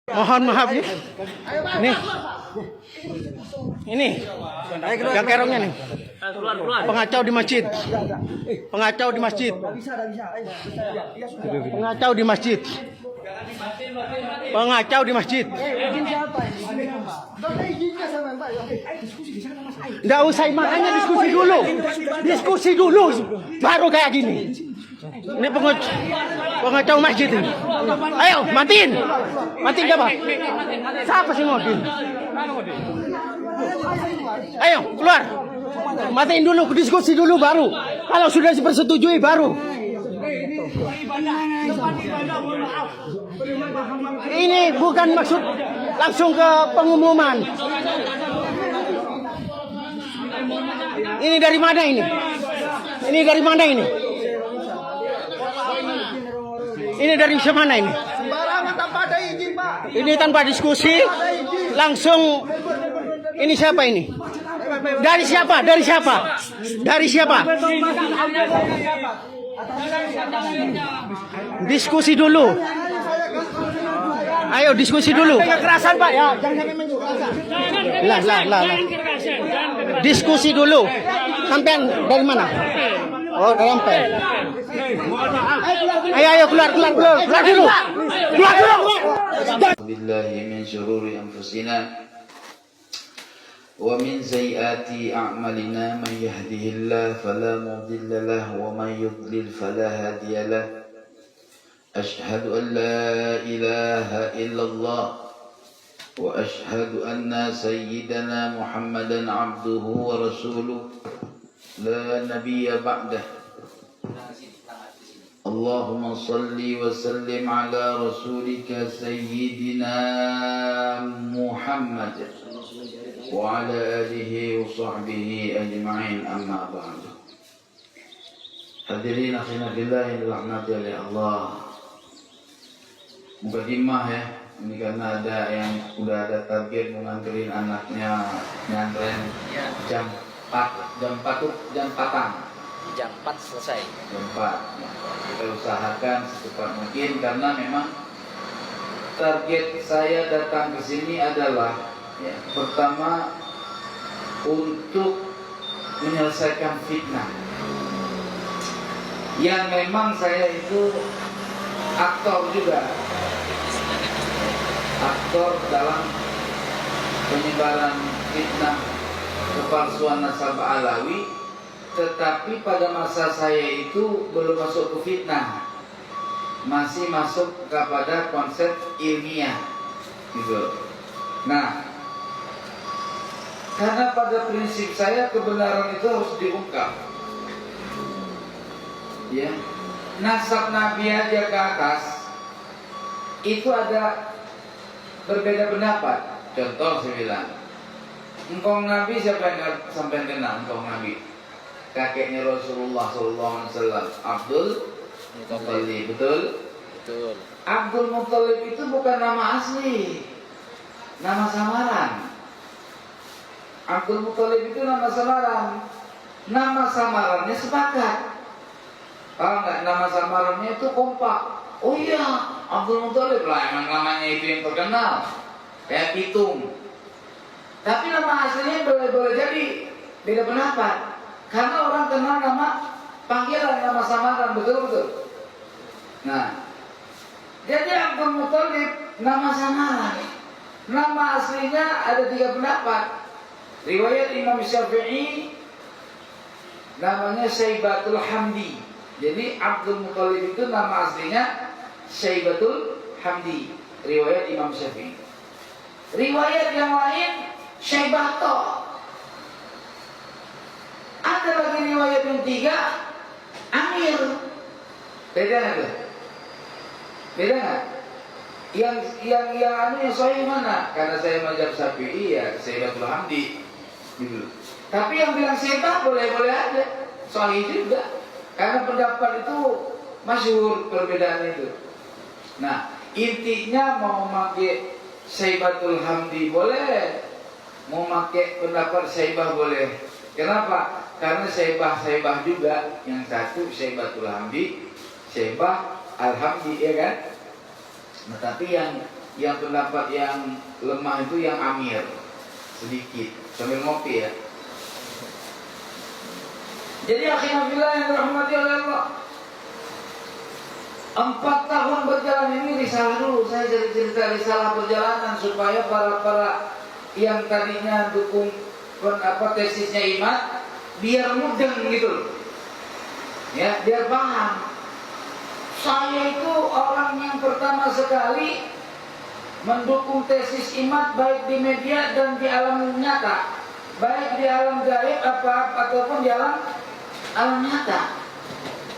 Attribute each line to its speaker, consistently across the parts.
Speaker 1: Mohon maaf nih. Ini yang kerongnya nih. Pengacau di masjid. Pengacau di masjid. Pengacau di masjid. Pengacau di masjid. Nggak usah, makanya diskusi dulu. Diskusi dulu. Baru kayak gini. Ini pengacau masjid ini. Ayo, matiin. Matiin siapa? Siapa sih matiin? Ayo, keluar. Matiin dulu, diskusi dulu baru. Kalau sudah dipersetujui baru. Ini bukan maksud langsung ke pengumuman. Ini dari mana ini? Ini dari mana ini? Ini dari mana ini? Ini tanpa diskusi, langsung. Ini siapa ini? Dari siapa? Dari siapa? Dari siapa? Diskusi dulu. Ayo diskusi dulu. Kekerasan Pak ya, jangan sampai main kekerasan. Lah. Diskusi dulu. Sampean dari mana? Oh, dari MP. Ayo keluar dulu. Keluar dulu.
Speaker 2: Billahi min syururi anfusina wa min sayyiati a'malina man yahdihillahu fala mudilla lahu wa man yudlil fala hadiya lahu. Ashhadu an la ilaha illallah wa ashhadu anna sayyidana Muhammadan abduhu wa rasuluh la nabiyya ba'dah. Allahumma salli wa sallim ala rasulika sayyidina Muhammad wa ala alihi wa sahbihi ajma'in, amma ba'du. Hadirin akhina billah yang dirahmati oleh Allah. Mukadimah ya, ini karena ada yang udah ada target menganterin anaknya nyantren jam 4
Speaker 3: jam 4 selesai.
Speaker 2: Jam 4 ya. Kita usahakan secepat mungkin karena memang target saya datang ke sini adalah ya, pertama untuk menyelesaikan fitnah yang memang saya itu aktor juga, aktor dalam penyebaran fitnah kepalsuan nasabah Alawi. Tetapi pada masa saya itu belum masuk ke fitnah, masih masuk kepada konsep ilmiah gitu. Nah, karena pada prinsip saya kebenaran itu harus diungkap ya. Nasab Nabi aja ke atas itu ada berbeda pendapat. Contoh saya bilang, engkong Nabi siapa yang sampai kenal engkong Nabi? Kakeknya Rasulullah SAW, Abdul Muttalib, betul?
Speaker 3: Betul.
Speaker 2: Abdul Muttalib itu bukan nama asli, nama samaran. Abdul Muttalib itu nama samaran. Nama samarannya sepakat. Paham nggak? Nama samarannya itu kompak. Oh iya, Abdul Muttalib lah, emang namanya itu yang terkenal. Kayak Pitung. Tapi nama aslinya boleh jadi beda pendapat. Karena orang kenal nama panggilan, nama samaran, betul. Nah, jadi Abdul Muttalib nama samaran. Nama aslinya ada 3 pendapat. Riwayat Imam Syafi'i namanya Syaibatul Hamdi. Jadi Abdul Muttalib itu nama aslinya Syaibatul Hamdi. Riwayat Imam Syafi'i. Riwayat yang lain Syaibato. Ada lagi riwayat yang 3 Amir. Beda nggak? Beda nggak? Yang sahih mana? Karena saya mazhab Syafi'i ya Syaibatul Hamdi gitu. Tapi yang bilang Syaibah boleh aja, sahih juga. Karena pendapat itu masyhur perbedaan itu. Nah, intinya mau pakai Syaibatul Hamdi boleh, mau pakai pendapat Syaibah boleh. Kenapa? Karena Syaibah juga, yang satu Syaibatul Hamdi, Syaibah Al-Hamdi, ya kan? Nah, tapi yang yang pendapat yang lemah itu yang Amir sedikit sambil ngopi ya. Jadi akhirnya bila yang dirahmati oleh Allah, 4 tahun berjalan ini risalah dulu. Saya cerita risalah perjalanan supaya para yang tadinya dukung tesisnya Imat biar mudeng gitu, ya, biar paham. Saya itu orang yang pertama sekali mendukung tesis Imat baik di media dan di alam nyata, baik di alam gaib ataupun di alam nyata.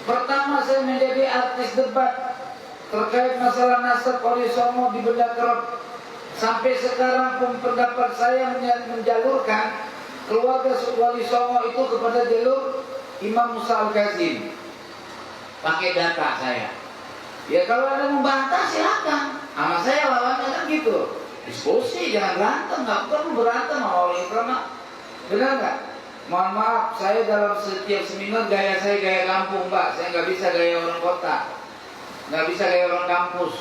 Speaker 2: Pertama saya menjadi artis debat terkait masalah nasab Wali Songo di Benda Kerep. Sampai sekarang pun pendapat saya menjalurkan keluarga Wali Songo itu kepada jalur Imam Musa Al-Kazim. Pakai data saya. Ya kalau ada yang membantah silakan. Sama saya lawannya kan gitu. Diskusi, jangan berantem. Nggak perlu berantem sama Wali Songo. Benar nggak? Mohon maaf, saya dalam setiap seminar gaya saya gaya kampung, Pak. Saya nggak bisa gaya orang kota, nggak bisa gaya orang kampus,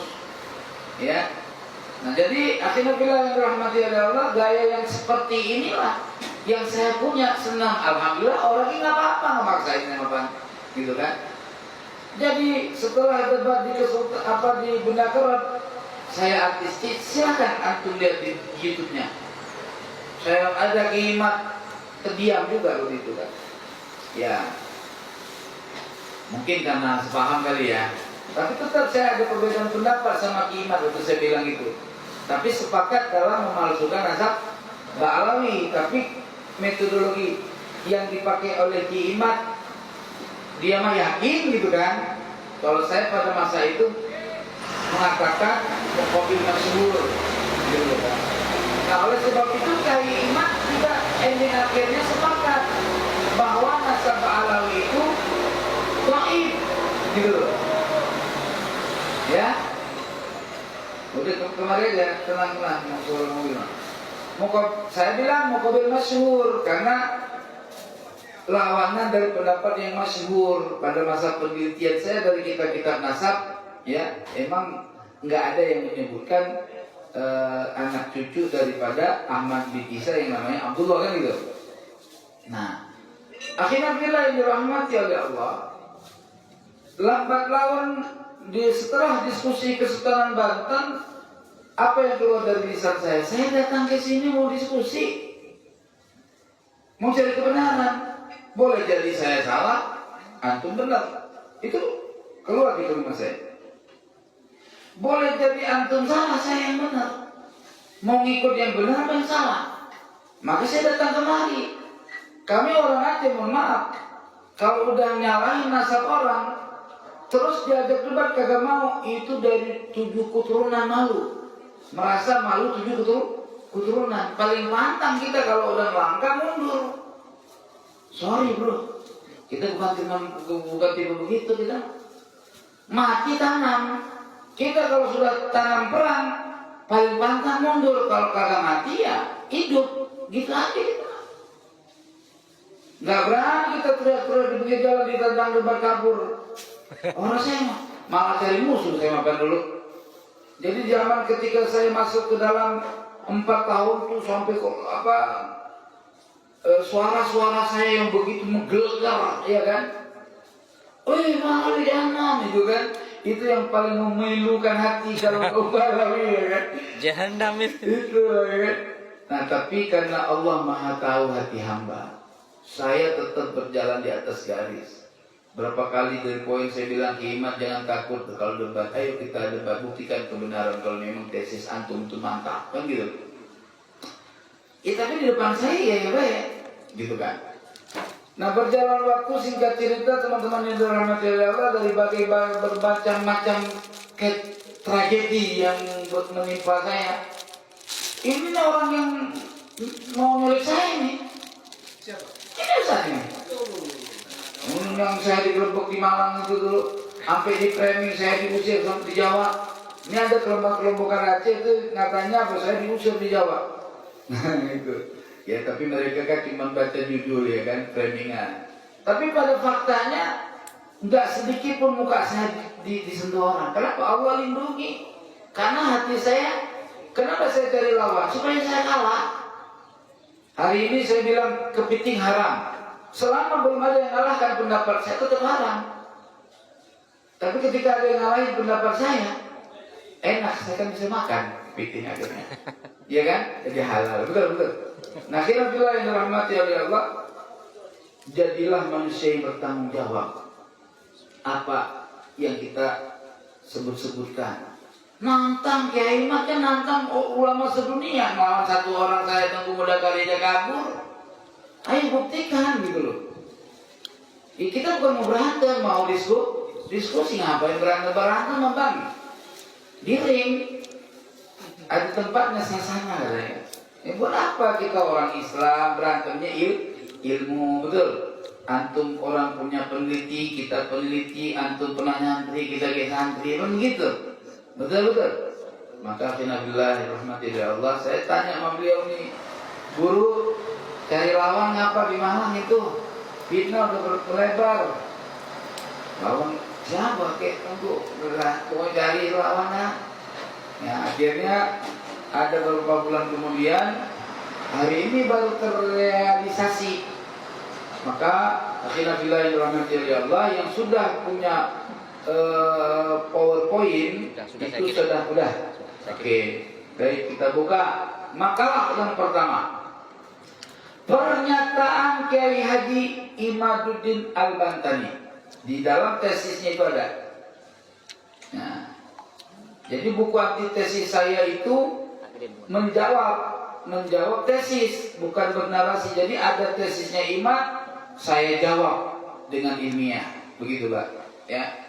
Speaker 2: ya. Nah jadi akhirnya bila yang dirahmati oleh Allah, gaya yang seperti inilah yang saya punya. Senang, alhamdulillah. Orangnya nggak apa-apa, nggak maksain apa, gitu kan. Jadi setelah debat di Benda Kerep, saya artistik. Silakan antum lihat di YouTube-nya. Saya ada Imat terdiam juga begitu kan. Ya, mungkin karena sepaham kali ya. Tapi tetap saya ada perbedaan pendapat sama Ki Imat waktu saya bilang itu. Tapi sepakat dalam memalsukan nasab Ba'alawi. Tapi metodologi yang dipakai oleh Ki Imat, dia mah yakin gitu kan. Kalau saya pada masa itu mengatakan mobil masyhur gitu kan. Nah oleh sebab itu Kiai Imat juga ending akhirnya sepakat bahwa nasab Ba'alawi itu dhaif gitu loh. Ya, udah kemarin aja tenang-tenang mau suara mobil. Saya bilang mau mobil masyhur karena lawanan dari pendapat yang masyhur pada masa penelitian saya dari kitab-kitab nasab, ya emang nggak ada yang menyebutkan anak cucu daripada Ahmad bin Isa yang namanya Abdullah kan gitu. Nah, akhirnya bila yang dirahmati oleh Allah, lambat laun setelah diskusi Kesultanan Banten, apa yang keluar dari lisan saya? Saya datang ke sini mau diskusi, mau cari kebenaran. Boleh jadi saya salah, antum benar. Itu keluar di kalimat saya. Boleh jadi antum salah, saya yang benar. Mau ngikut yang benar apa yang salah? Maka saya datang kemari. Kami orang Aceh, mohon maaf, kalau udah nyalahin nasab orang, terus diajak debat kagak mau, itu dari 7 keturunan malu. Merasa malu 7 keturunan. Paling pantang kita kalau udah melangkah mundur. Sorry bro, kita bukan tipe begitu kita. Mati tanam. Kita kalau sudah tanam perang, paling pantang mundur. Kalau kagak mati ya hidup. Gitu aja kita. Gak berani kita teriak-teriak di pinggir jalan ditantang debat kabur. Orang saya malah cari musuh saya makan dulu. Jadi zaman ketika saya masuk ke dalam 4 tahun tuh sampai suara-suara saya yang begitu menggelegar, ya kan? Wih, mahal jahanam itu kan? Itu yang paling memilukan hati kalau kau Ba'alawi, ya kan?
Speaker 3: Jahanam itu.
Speaker 2: Ya kan? Nah, tapi karena Allah Maha tahu hati hamba, saya tetap berjalan di atas garis. Berapa kali dari poin saya bilang ke Imat jangan takut kalau debat, ayo kita debat, buktikan kebenaran kalau memang tesis antum itu mantap, kan gitu. Ya tapi di depan saya ya baik, gitu kan. Nah berjalan waktu, singkat cerita teman-teman yang dirahmati Allah, dari bermacam-macam tragedi yang menimpa saya. Ini orang yang mau nyulik saya ini. Siapa? Ini saya. Yang saya digerebek di Malang itu dulu, sampai di framing saya diusir sampai di Jawa. Ini ada kelompok-kelompokan Aceh itu katanya apa saya diusir di Jawa. Nah itu. Ya tapi mereka kan cuma baca judul ya kan, framingan. Tapi pada faktanya nggak sedikit pun muka saya disentuh orang. Kenapa? Allah lindungi. Karena hati saya, kenapa saya cari lawan? Supaya saya kalah. Hari ini saya bilang kepiting haram. Selama belum ada yang ngalahkan pendapat saya, tetap haram. Tapi ketika ada yang ngalahin pendapat saya, enak, saya kan bisa makan kepiting akhirnya. Iya kan? Jadi halal. Betul. Nah, bila yang dirahmati oleh Allah, jadilah manusia yang bertanggung jawab. Apa yang kita sebut-sebutkan. Nantang Kiai Imad kan nantang ulama sedunia, melawan satu orang saya tunggu muda kali dia kabur. Ayo buktikan gitu loh. Kita bukan mau berantem, mau diskusi ngapain berantem Bang? Di ring ada tempatnya sana katanya. Buat apa kita orang Islam berantemnya ilmu, betul? Antum orang punya peneliti, kita peneliti, antum pernah nyantri, kita kayak santri, kan gitu. Betul. Maka finabillah rahmati Allah, saya tanya sama beliau nih, guru cari lawan ngapa di Malang itu? Fitnah udah berlebar. Lawan siapa kek untuk cari lawannya? Ya akhirnya ada beberapa bulan kemudian, hari ini baru terrealisasi. Maka akhirnya bila rahmati Allah yang sudah punya PowerPoint itu sudah. Oke, baik kita buka makalah yang pertama. Pernyataan Kiai Haji Imaduddin Al-Bantani. Di dalam tesisnya itu ada. Nah, jadi buku antitesis saya itu menjawab tesis, bukan bernarasi. Jadi ada tesisnya Imad, saya jawab dengan ilmiah, begitu Pak. Ya.